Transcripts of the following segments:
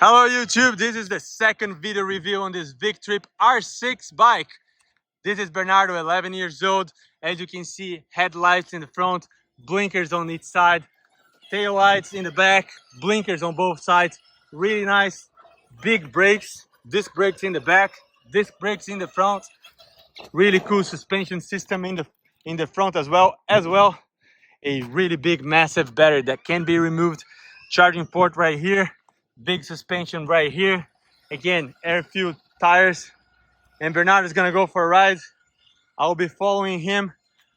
Hello YouTube, this is the second video review on this VICTRIP R6 bike. This is Bernardo, 11 years old. As you can see, headlights in the front, blinkers on each side, tail lights in the back, blinkers on both sides. Really nice, big brakes, disc brakes in the back, disc brakes in the front. Really cool suspension system in the front as well. A really big, massive battery that can be removed. Charging port right here. Big suspension right here. Again, air-filled tires. And Bernardo is gonna go for a ride. I'll be following him,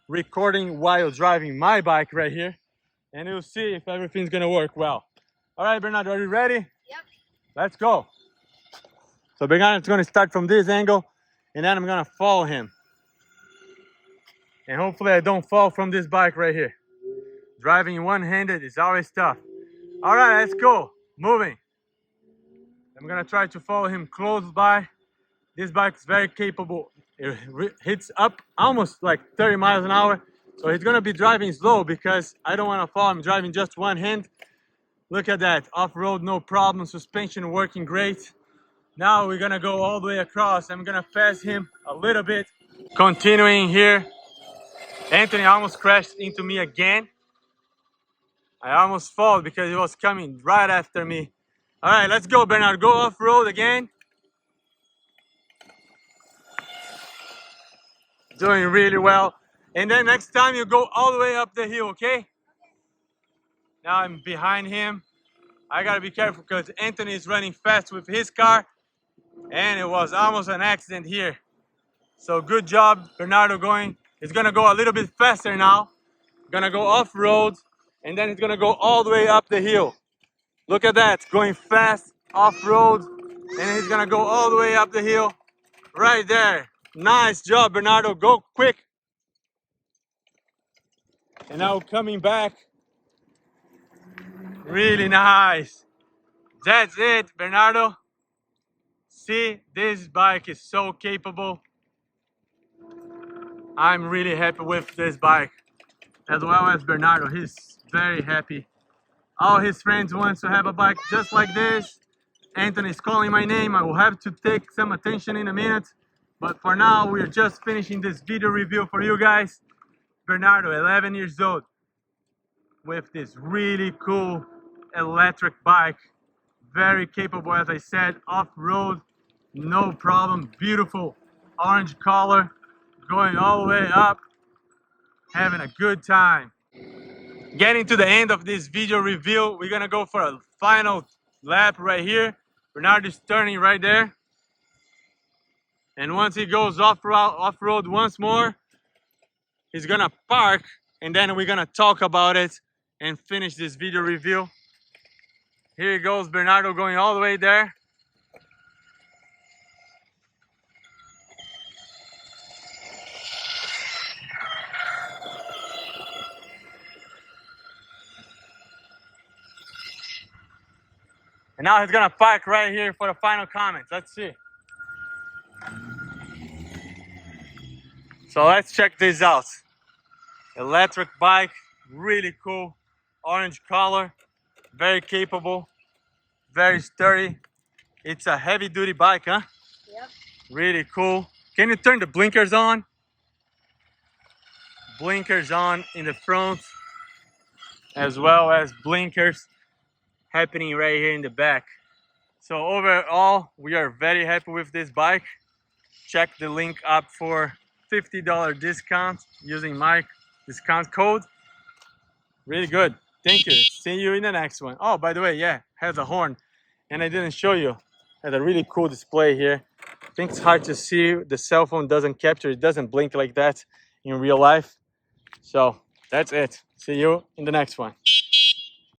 recording while driving my bike right here. And we'll see if everything's gonna work well. All right, Bernardo, are you ready? Yep. Let's go. So Bernardo's gonna start from this angle, and then I'm gonna follow him. And hopefully I don't fall from this bike right here. Driving one-handed is always tough. All right, let's go. Moving. I'm gonna try to follow him close by. This bike is very capable. It hits up almost like 30 miles an hour. So he's gonna be driving slow because I don't wanna fall. I'm driving just one hand. Look at that, off-road, no problem. Suspension working great. Now we're gonna go all the way across. I'm gonna pass him a little bit. Continuing here. Anthony almost crashed into me again. I almost fall because he was coming right after me. All right, let's go, Bernard. Go off-road again. Doing really well. And then next time you go all the way up the hill, okay? Now I'm behind him. I gotta be careful because Anthony is running fast with his car. And it was almost an accident here. So good job, Bernardo going. He's gonna go a little bit faster now. Gonna go off-road. And then he's gonna go all the way up the hill. Look at that, going fast, off-road, and he's gonna go all the way up the hill, right there. Nice job, Bernardo, go quick. And now coming back, really nice. That's it, Bernardo. See, this bike is so capable. I'm really happy with this bike, as well as Bernardo. He's very happy. All his friends want to have a bike just like this. Anthony's calling my name. I will have to take some attention in a minute. But for now, we're just finishing this video review for you guys. Bernardo, 11 years old, with this really cool electric bike. Very capable, as I said, off-road, no problem. Beautiful orange color, going all the way up, having a good time. Getting to the end of this video review, we're gonna go for a final lap right here. Bernardo is turning right there. And once he goes off-road once more, he's gonna park, and then we're gonna talk about it and finish this video review. Here he goes, Bernardo going all the way there. And now he's gonna park right here for the final comments. Let's see. So let's check this out. Electric bike, really cool. Orange color, very capable, very sturdy. It's a heavy duty bike, huh? Yep. Really cool. Can you turn the blinkers on? Blinkers on in the front, as well as blinkers happening right here in the back. So overall, we are very happy with this bike. Check the link up for $50 discount using my discount code. Really good. Thank you. See you in the next one. Oh, by the way, yeah, has a horn, and I didn't show you. Has a really cool display here. I think it's hard to see. The cell phone doesn't capture. It doesn't blink like that in real life. So that's it. See you in the next one.